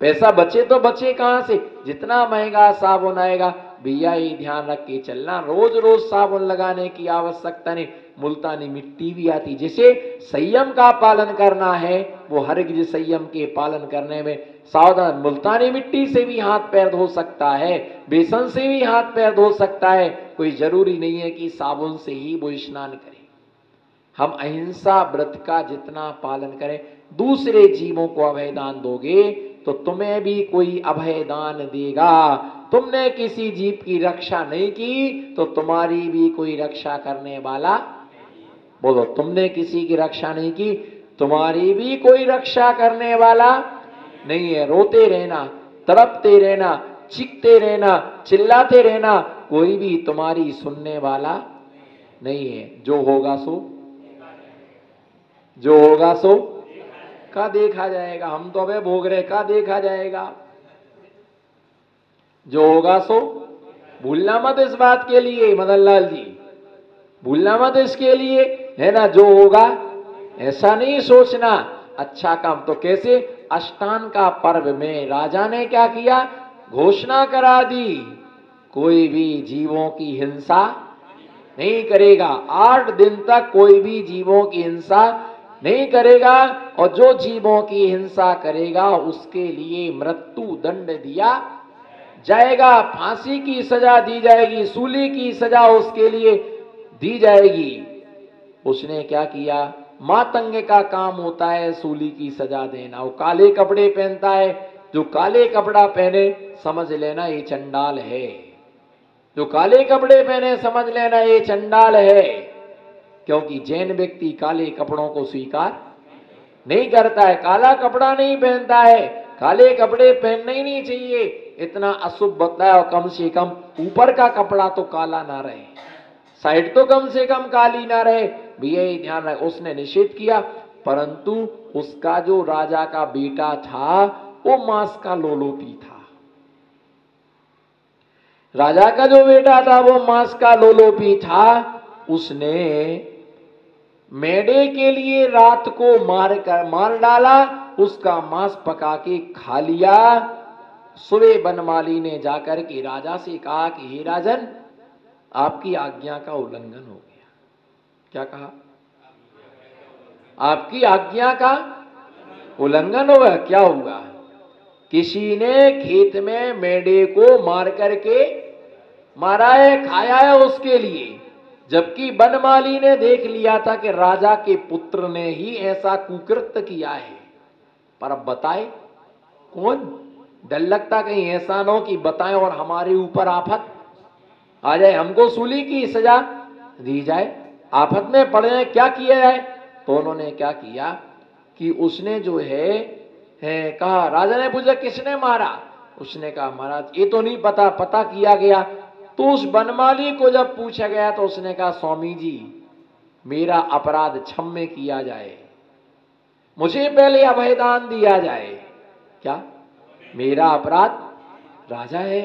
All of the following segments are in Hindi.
पैसा बचे तो बचे कहां से? जितना महंगा साबुन आएगा, भैया ये ध्यान रख के चलना, रोज रोज साबुन लगाने की आवश्यकता नहीं। मुल्तानी मिट्टी भी आती, जिसे संयम का पालन करना है वो हरगिज संयम के पालन करने में सावधान। मुल्तानी मिट्टी से भी हाथ पैर धो सकता है, बेसन से भी हाथ पैर धो सकता है, कोई जरूरी नहीं है कि साबुन से ही वो स्नान करे। हम अहिंसा व्रत का जितना पालन करें, दूसरे जीवों को अभय दान दोगे तो तुम्हें भी कोई अभय दान देगा। तुमने किसी जीव की रक्षा नहीं की तो तुम्हारी भी कोई रक्षा करने वाला, बोलो, तुमने किसी की रक्षा नहीं की, तुम्हारी भी कोई रक्षा करने वाला नहीं है। रोते रहना, तड़पते रहना, चीखते रहना, चिल्लाते रहना, कोई भी तुम्हारी सुनने वाला नहीं है। जो होगा सो, जो होगा सो का देखा जाएगा। हम तो अबे भोग रहे, का देखा जाएगा। जो होगा सो भूलना मत इस बात के लिए, मदन लाल जी, भूलना मत इसके लिए, है ना। जो होगा ऐसा नहीं सोचना। अच्छा काम तो कैसे? अष्टान का पर्व में राजा ने क्या किया? घोषणा करा दी, कोई भी जीवों की हिंसा नहीं करेगा। 8 दिन तक कोई भी जीवों की हिंसा नहीं करेगा, और जो जीवों की हिंसा करेगा उसके लिए मृत्यु दंड दिया जाएगा, फांसी की सजा दी जाएगी, सूली की सजा उसके लिए दी जाएगी। उसने क्या किया? मातंग का काम होता है सूली की सजा देना। वो काले कपड़े पहनता है, जो काले कपड़ा पहने समझ लेना ये चंडाल है। जो काले कपड़े पहने समझ लेना ये चंडाल है, क्योंकि जैन व्यक्ति काले कपड़ों को स्वीकार नहीं करता है, काला कपड़ा नहीं पहनता है। काले कपड़े पहनने ही नहीं चाहिए, इतना अशुभ बताया। और कम से कम ऊपर का कपड़ा तो काला ना रहे, साइड तो कम से कम काली ना रहे, भी यही ध्यान रहे। उसने निषेध किया, परंतु उसका जो राजा का बेटा था वो मांस का लोलोपी था। राजा का जो बेटा था वो मांस का लोलोपी था। उसने मेढे के लिए रात को मार डाला, उसका मांस पका के खा लिया। सुबह बनमाली ने जाकर के राजा से कहा कि हे राजन, आपकी आज्ञा का उल्लंघन हो गया। क्या कहा? आपकी आज्ञा का उल्लंघन होगा। क्या हुआ? किसी ने खेत में मेढे को मार करके मारा है, खाया है उसके लिए, जबकि बनमाली ने देख लिया था कि राजा के पुत्र ने ही ऐसा कुकृत्य किया है। पर अब बताए कौन? डर लगता कहीं ऐसा न हो कि बताएं और हमारे ऊपर आफत आ जाए, हमको सूली की सजा दी जाए, आफत में पड़ जाए। क्या किया जाए? तो उन्होंने क्या किया कि उसने जो है कहा, राजा ने पूछा किसने मारा? उसने कहा महाराज ये तो नहीं पता, पता किया गया। तो उस बनमाली को जब पूछा गया तो उसने कहा स्वामी जी, मेरा अपराध क्षम्य किया जाए, मुझे पहले अभयदान दिया जाए। क्या? मेरा अपराध? राजा है,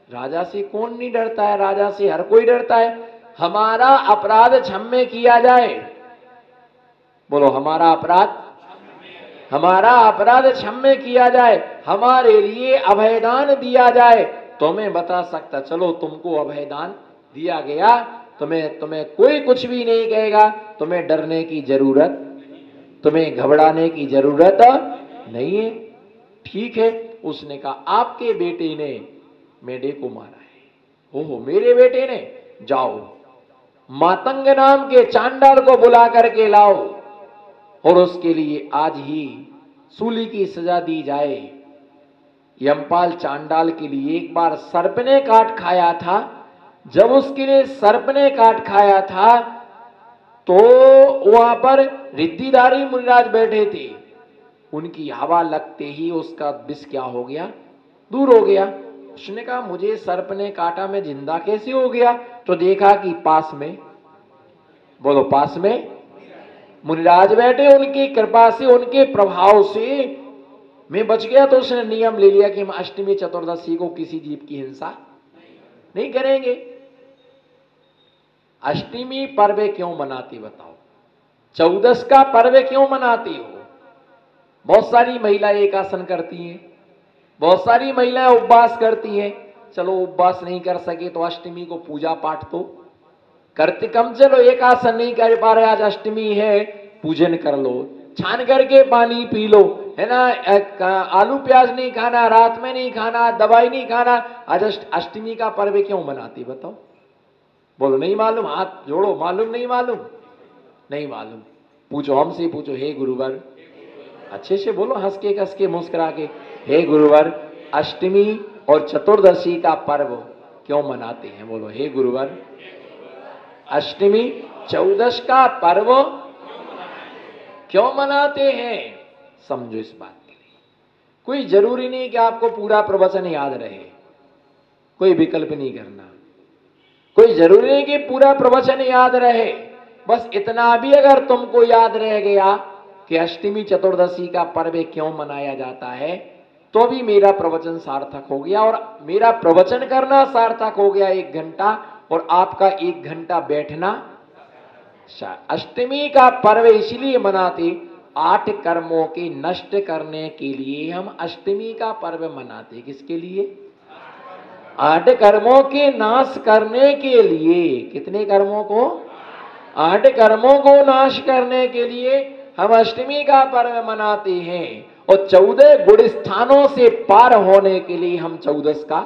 राजा से कौन नहीं डरता है, राजा से हर कोई डरता है। हमारा अपराध क्षम्य किया जाए। बोलो, हमारा अपराध, हमारा अपराध क्षम्य किया जाए, हमारे लिए अभयदान दिया जाए। तो मैं बता सकता, चलो तुमको अभयदान दिया गया, तुम्हें कोई कुछ भी नहीं कहेगा, तुम्हें डरने की जरूरत, तुम्हें घबराने की जरूरत नहीं है। ठीक है। उसने कहा आपके बेटे ने मेढे को मारा है। ओहो, मेरे बेटे ने? जाओ मातंग नाम के चांडाल को बुला करके लाओ और उसके लिए आज ही सूली की सजा दी जाए। यमपाल चांडाल के लिए एक बार सर्प ने काट खाया था। जब उसके लिए सर्प ने काट खाया था तो वहां पर रिद्धिधारी मुनिराज बैठे थे, उनकी हवा लगते ही उसका विष क्या हो गया? दूर हो गया। उसने कहा मुझे सर्प ने काटा, मैं जिंदा कैसे हो गया? तो देखा कि पास में, बोलो पास में मुनिराज बैठे, उनकी कृपा से, उनके प्रभाव से मैं बच गया। तो उसने नियम ले लिया कि हम अष्टमी चतुर्दशी को किसी जीव की हिंसा नहीं करेंगे। अष्टमी पर्व क्यों मनाती बताओ? 14 का पर्व क्यों मनाती हो? बहुत सारी महिलाएं एक आसन करती हैं, बहुत सारी महिलाएं उपवास करती हैं, चलो उपवास नहीं कर सके तो अष्टमी को पूजा पाठ तो करते, कम चलो एक आसन नहीं कर पा रहे, आज अष्टमी है पूजन कर लो, छान करके पानी पी लो, है ना, आलू प्याज नहीं खाना, रात में नहीं खाना, दवाई नहीं खाना। आज अष्टमी का पर्व क्यों मनाती बताओ? बोलो नहीं मालूम, हाथ जोड़ो, मालूम नहीं मालूम? नहीं मालूम, पूछो, हमसे पूछो, हे गुरुवर, अच्छे से बोलो, हंस के कस के मुस्कुरा के, हे गुरुवर अष्टमी और चतुर्दशी का पर्व क्यों मनाते हैं? बोलो, हे गुरुवर अष्टमी चौदश का पर्व क्यों मनाते हैं? समझो इस बात के लिए। कोई जरूरी नहीं कि आपको पूरा प्रवचन याद रहे, कोई विकल्प नहीं करना, कोई जरूरी नहीं कि पूरा प्रवचन याद रहे, बस इतना भी अगर तुमको याद रह गया कि अष्टमी चतुर्दशी का पर्व क्यों मनाया जाता है, तो भी मेरा प्रवचन सार्थक हो गया, और मेरा प्रवचन करना सार्थक हो गया 1 घंटा, और आपका 1 घंटा बैठना। अष्टमी का पर्व इसलिए मनाते, 8 कर्मों के नष्ट करने के लिए हम अष्टमी का पर्व मनाते। किसके लिए? 8 कर्मों के नाश करने के लिए। कितने कर्मों को? 8 कर्मों को नाश करने के लिए हम अष्टमी का पर्व मनाते हैं, और 14 गुण स्थानों से पार होने के लिए हम 14 का,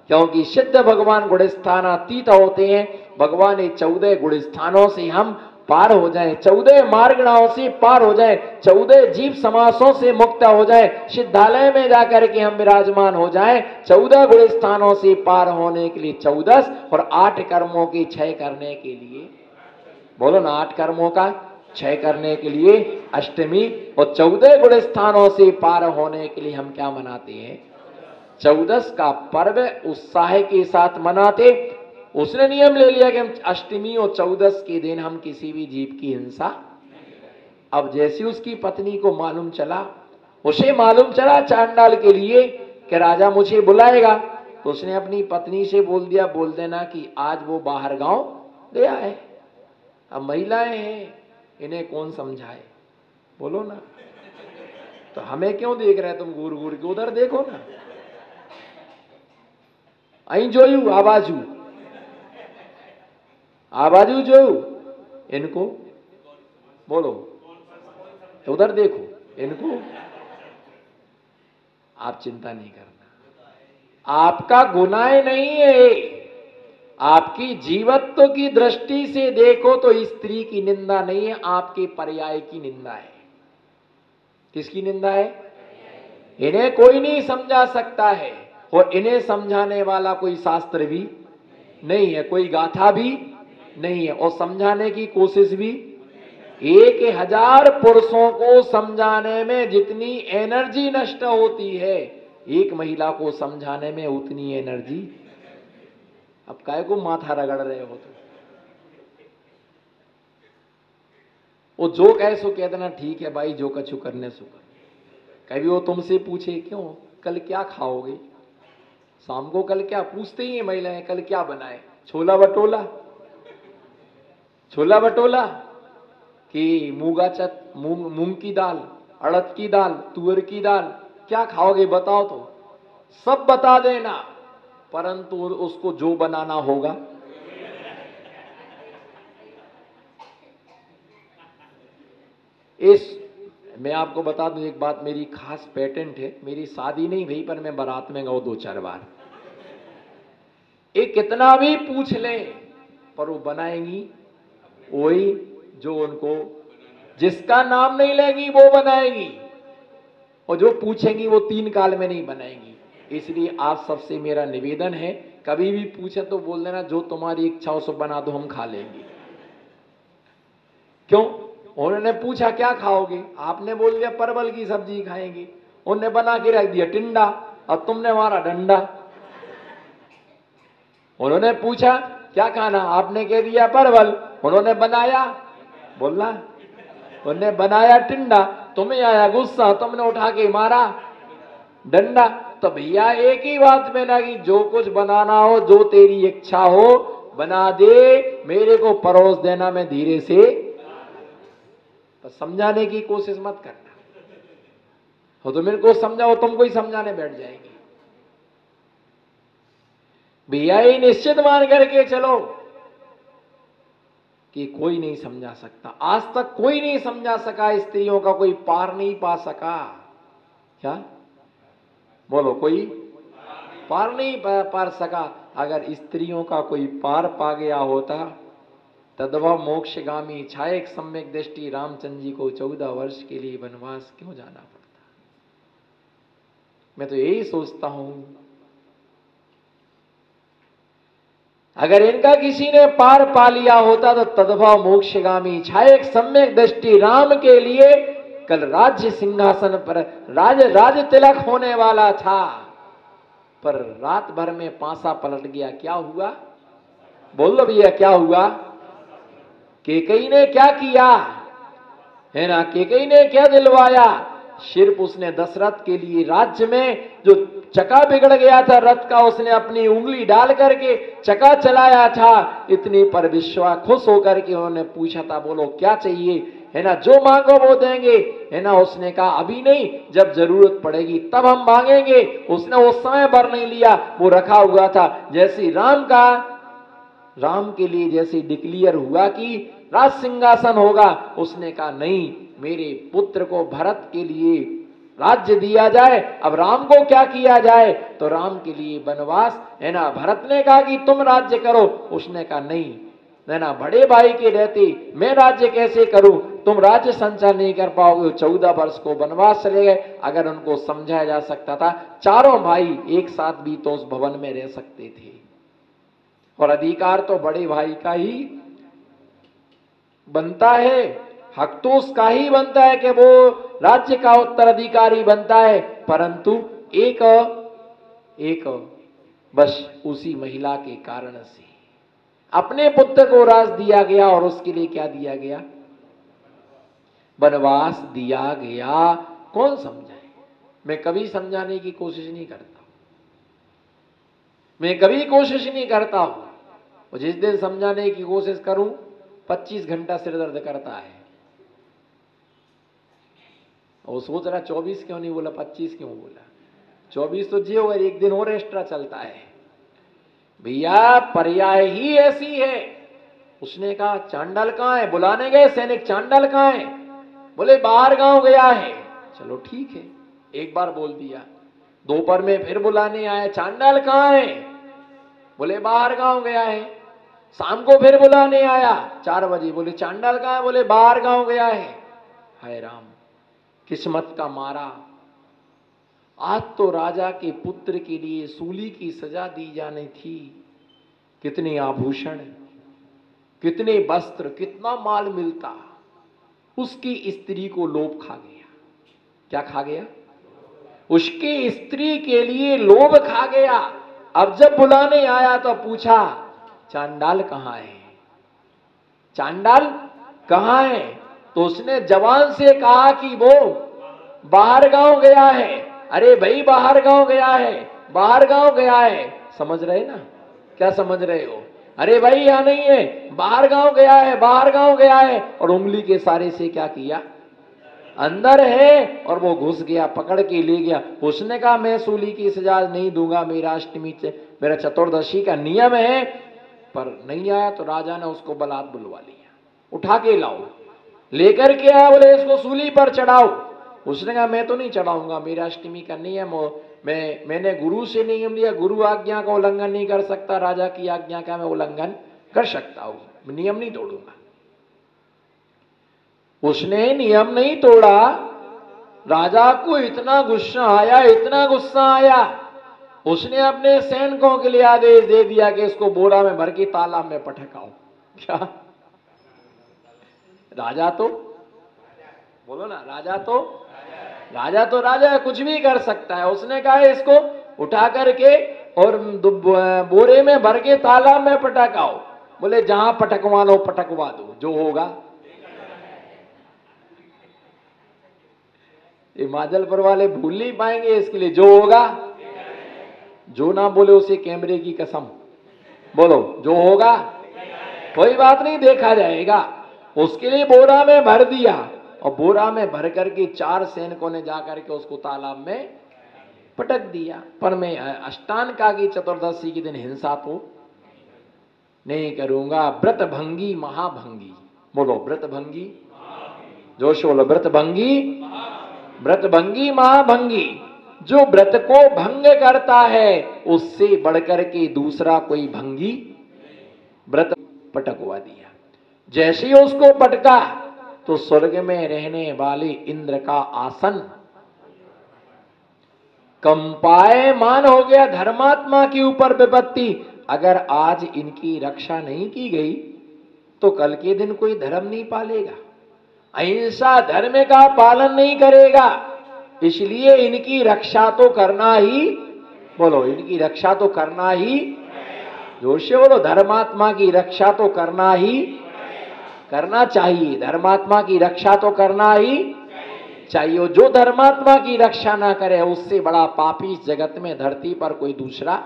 क्योंकि सिद्ध भगवान गुण स्थानातीत होते हैं, भगवान ये 14 गुण स्थानों से हम पार हो जाएं, 14 मार्गणाओं से पार हो जाएं, 14 जीव समासों से मुक्त हो जाएं, सिद्धालय में जाकर के हम विराजमान हो जाएं, 14 गुण स्थानों से पार होने के लिए 14, और 8 कर्मों की क्षय करने के लिए, बोलो ना, 8 कर्मों का क्षय करने के लिए अष्टमी, और 14 गुण स्थानों से पार होने के लिए हम क्या मनाते हैं? 14 का पर्व उत्साह के साथ मनाते। उसने नियम ले लिया कि हम अष्टमी और 14 के दिन हम किसी भी जीव की हिंसा। अब जैसे उसकी पत्नी को मालूम चला, उसे मालूम चला चांडाल के लिए कि राजा मुझे बुलाएगा, तो उसने अपनी पत्नी से बोल दिया, बोल देना कि आज वो बाहर गांव गया है। अब महिलाएं हैं, इन्हें कौन समझाए? बोलो ना, तो हमें क्यों देख रहे तुम घूर घूर के? उधर देखो ना, अं जोयू आबाजू आबाजू जो इनको बोलो, तो उधर देखो इनको। आप चिंता नहीं करना, आपका गुनाह नहीं है, आपकी जीवत्व की दृष्टि से देखो तो स्त्री की निंदा नहीं है, आपके पर्याय की निंदा है। किसकी निंदा है? इन्हें कोई नहीं समझा सकता है, और इन्हें समझाने वाला कोई शास्त्र भी नहीं है, कोई गाथा भी नहीं है, और समझाने की कोशिश भी। 1000 पुरुषों को समझाने में जितनी एनर्जी नष्ट होती है, एक महिला को समझाने में उतनी एनर्जी। अब काय को माथा रगड़ रहे हो? तो वो जो कहे सो कह देना, ठीक है भाई, जो कछु करने सो कर। कभी वो तुमसे पूछे क्यों कल क्या खाओगे, शाम को कल क्या, पूछते ही है महिलाएं, कल क्या बनाए? छोला भटोला, छोला भटोला कि मूंग की दाल, अड़द की दाल, तुअर की दाल, क्या खाओगे बताओ? तो सब बता देना, परंतु उसको जो बनाना होगा। मैं आपको बता दूं एक बात, मेरी खास पेटेंट है, मेरी शादी नहीं भई पर मैं बारात में गया 2-4 बार। एक कितना भी पूछ ले, पर वो बनाएंगी वही जो उनको, जिसका नाम नहीं लेंगी वो बनाएंगी, और जो पूछेंगी वो 3 काल में नहीं बनाएंगी। इसलिए आप सबसे मेरा निवेदन है, कभी भी पूछे तो बोल देना, जो तुम्हारी इच्छा हो सो बना दो, हम खा लेंगे। क्यों? उन्होंने पूछा क्या खाओगे, आपने बोल दिया परवल की सब्जी खाएंगे, उन्होंने बना के रख दिया टिंडा, और तुमने मारा डंडा। उन्होंने पूछा क्या खाना, आपने कह दिया परवल, उन्होंने बनाया, बोलना, उन्होंने बनाया टिंडा, तुम्हें आया गुस्सा, तुमने उठा के मारा डंडा। तो भैया एक ही बात में ना, कि जो कुछ बनाना हो, जो तेरी इच्छा हो बना दे, मेरे को परोस देना, मैं धीरे से। तो समझाने की कोशिश मत करना। हो तो मेरे को समझाओ, तुमको ही समझाने बैठ जाएंगे। भैया ये निश्चित मान करके चलो कि कोई नहीं समझा सकता, आज तक कोई नहीं समझा सका, स्त्रियों का कोई पार नहीं पा सका। क्या बोलो? कोई पार नहीं पार सका। अगर स्त्रियों का कोई पार पा गया होता तद्भव मोक्षगामी छायक सम्यक दृष्टि रामचंद्र जी को 14 वर्ष के लिए वनवास क्यों जाना पड़ता? मैं तो यही सोचता हूं, अगर इनका किसी ने पार पा लिया होता तो तद्भव मोक्षगामी छायक सम्यक दृष्टि राम के लिए कल राज्य सिंहासन पर राज तिलक होने वाला था, पर रात भर में पांसा पलट गया। क्या हुआ? बोल लो भैया, क्या हुआ? केकई ने क्या किया है ना? केकई ने क्या दिलवाया? सिर्फ उसने दशरथ के लिए राज्य में जो चका बिगड़ गया था रथ का, उसने अपनी उंगली डाल करके चका चलाया था। इतनी पर विश्वास खुश होकर के उन्होंने पूछा था, बोलो क्या चाहिए, है ना? जो मांगो वो देंगे, है ना? उसने कहा अभी नहीं, जब जरूरत पड़ेगी तब हम मांगेंगे। उसने उस समय वर नहीं लिया, वो रखा हुआ था। जैसे राम के लिए जैसे डिक्लेयर हुआ कि राज सिंहासन होगा, उसने कहा नहीं, मेरे पुत्र को भरत के लिए राज्य दिया जाए। अब राम को क्या किया जाए? तो राम के लिए वनवास, है ना? भरत ने कहा कि तुम राज्य करो, उसने कहा नहीं, है ना, बड़े भाई के रहते मैं राज्य कैसे करूं, तुम राज्य संचार नहीं कर पाओगे। 14 वर्ष को वनवास चले गए। अगर उनको समझाया जा सकता था, चारों भाई एक साथ भी तो उस भवन में रह सकते थे, और अधिकार तो बड़े भाई का ही बनता है, हक तो उसका ही बनता है कि वो राज्य का उत्तराधिकारी बनता है। परंतु एक बस उसी महिला के कारण से अपने पुत्र को राज दिया गया, और उसके लिए क्या दिया गया? वनवास दिया गया। कौन समझाए? मैं कभी समझाने की कोशिश नहीं करता, मैं कभी कोशिश नहीं करता हूं। और जिस दिन समझाने की कोशिश करूं 25 घंटा सिर दर्द करता है। और सोच रहा 24 क्यों नहीं बोला, 25 क्यों बोला? 24 तो जी होगा, एक दिन और एक्स्ट्रा चलता है। भैया पर्याय ही ऐसी है। उसने कहा चांडाल कहां है? बुलाने गए सैनिक, चांडाल कहां है? बोले बाहर गांव गया है। चलो ठीक है, एक बार बोल दिया। दोपहर में फिर बुलाने आया, चांडाल कहां है? बोले बाहर गांव गया है। शाम को फिर बुलाने आया 4 बजे, बोले चांडाल कहां है? बोले बाहर गांव गया है। हाय राम, किस्मत का मारा, आज तो राजा के पुत्र के लिए सूली की सजा दी जानी थी। कितने आभूषण, कितने वस्त्र, कितना माल मिलता, उसकी स्त्री को लोभ खा गया। क्या खा गया? उसकी स्त्री के लिए लोभ खा गया। अब जब बुलाने आया तो पूछा चांडाल कहां है? चांडाल कहां है? तो उसने जवान से कहा कि वो बाहर गांव गया है। अरे भाई बाहर गांव गया है, बाहर गांव गया है, समझ रहे ना? क्या समझ रहे हो? अरे भाई यहां नहीं है, बाहर गांव गया है, बाहर गांव गया है। और उंगली के सारे से क्या किया? अंदर है। और वो घुस गया, पकड़ के ले गया। उसने कहा मैं सूली की सजा नहीं दूंगा, मेरा अष्टमी मेरा चतुर्दशी का नियम है। पर नहीं आया तो राजा ने उसको बलात् बुलवा लिया, उठा के लाओ। लेकर के आया, बोले इसको सूली पर चढ़ाओ। उसने कहा मैं तो नहीं चढ़ाऊंगा, मेरा अष्टमी का नियम हो, मैंने गुरु से नियम लिया, गुरु आज्ञा का उल्लंघन नहीं कर सकता, राजा की आज्ञा का मैं उल्लंघन कर सकता हूं, नियम नहीं तोड़ूंगा। उसने नियम नहीं तोड़ा। राजा को इतना गुस्सा आया, इतना गुस्सा आया, उसने अपने सैनिकों के लिए आदेश दे दिया कि इसको बोरा में भर के तालाब में पटकाओ। क्या? राजा तो बोलो ना, राजा तो राजा कुछ भी कर सकता है। उसने कहा इसको उठा करके और बोरे में भर के तालाब में पटकाओ। बोले जहां पटकवा लो पटकवा दो, जो होगा। ये माजलपुर वाले भूल नहीं पाएंगे, इसके लिए जो होगा। जो ना बोले उसे कैमरे की कसम, बोलो जो होगा। कोई बात नहीं, देखा जाएगा। उसके लिए बोरा में भर दिया, और बोरा में भर करके 4 सैनिकों ने जाकर के उसको तालाब में पटक दिया। पर मैं अष्टानकागी चतुर्दशी के दिन हिंसा तो नहीं करूंगा। व्रत भंगी महाभंगी, बोलो व्रत भंगी, जोश बोलो व्रत भंगी, व्रत भंगी महाभंगी। जो व्रत को भंग करता है उससे बढ़कर के दूसरा कोई भंगी व्रत पटकवा दिया। जैसे ही उसको पटका तो स्वर्ग में रहने वाले इंद्र का आसन कंपायमान हो गया। धर्मात्मा के ऊपर विपत्ति। अगर आज इनकी रक्षा नहीं की गई तो कल के दिन कोई धर्म नहीं पालेगा, अहिंसा धर्म का पालन नहीं करेगा। इसलिए इनकी रक्षा तो करना ही, बोलो इनकी रक्षा तो करना ही, जोर से बोलो, धर्मात्मा की रक्षा तो करना ही करना चाहिए। धर्मात्मा की रक्षा तो करना ही चाहिए। जो धर्मात्मा की रक्षा ना करे उससे बड़ा पापी इस जगत में धरती पर कोई दूसरा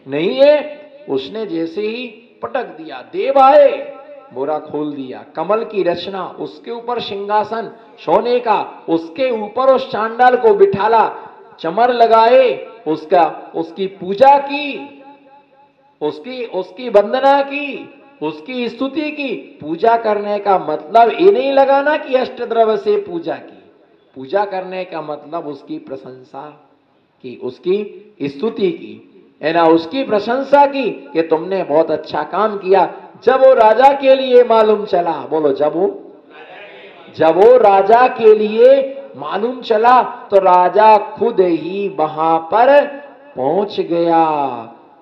नहीं है। उसने जैसे ही पटक दिया, देव आए, बोरा खोल दिया, कमल की रचना, उसके ऊपर सिंहासन सोने का, उसके ऊपर उस चांडाल को बिठाला, चमर लगाए, उसकी पूजा की, उसकी वंदना की, उसकी स्तुति की। पूजा करने का मतलब ये नहीं लगाना कि अष्टद्रव्य से पूजा की। पूजा करने का मतलब उसकी प्रशंसा की, उसकी स्तुति की, है ना, उसकी प्रशंसा की कि तुमने बहुत अच्छा काम किया। जब वो राजा के लिए मालूम चला, बोलो जब वो राजा के लिए मालूम चला तो राजा खुद ही वहां पर पहुंच गया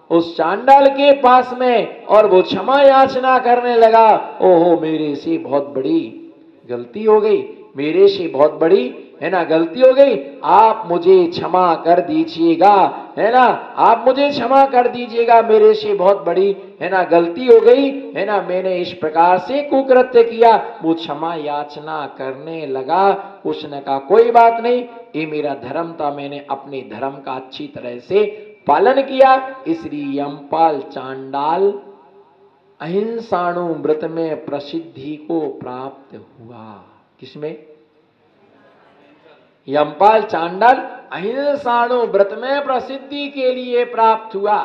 उस चांडाल के पास में, और वो क्षमा याचना करने लगा। ओहो, मेरे से बहुत बड़ी गलती हो गई, मेरे से बहुत बड़ी, है ना, गलती हो गई, आप मुझे क्षमा कर दीजिएगा, है ना, आप मुझे क्षमा कर दीजिएगा, मेरे से बहुत बड़ी, है ना, गलती हो गई, है ना, मैंने इस प्रकार से कुकृत्य किया। वो क्षमा याचना करने लगा। उसने कहा कोई बात नहीं, ये मेरा धर्म था, मैंने अपने धर्म का अच्छी तरह से पालन किया। इसलिए यमपाल चांडाल अहिंसाणु व्रत में प्रसिद्धि को प्राप्त हुआ। किसमें? यमपाल चांडाल अहिंसाणु व्रत में प्रसिद्धि के लिए प्राप्त हुआ।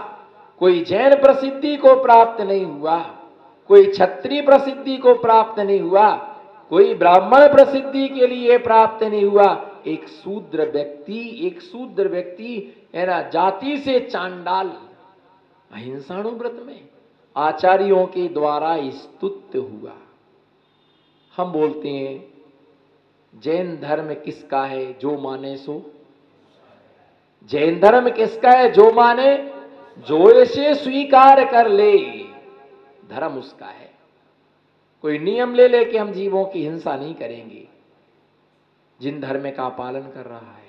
कोई जैन प्रसिद्धि को प्राप्त नहीं हुआ, कोई क्षत्रिय प्रसिद्धि को प्राप्त नहीं हुआ, कोई ब्राह्मण प्रसिद्धि के लिए प्राप्त नहीं हुआ। एक शूद्र व्यक्ति, है ना, जाति से चांडाल अहिंसाणु व्रत में आचार्यों के द्वारा स्तुत्य हुआ। हम बोलते हैं जैन धर्म किसका है? जो माने सो। जैन धर्म किसका है? जो माने, जो इसे स्वीकार कर ले, धर्म उसका है। कोई नियम ले ले कि हम जीवों की हिंसा नहीं करेंगे। जिन धर्म का पालन कर रहा है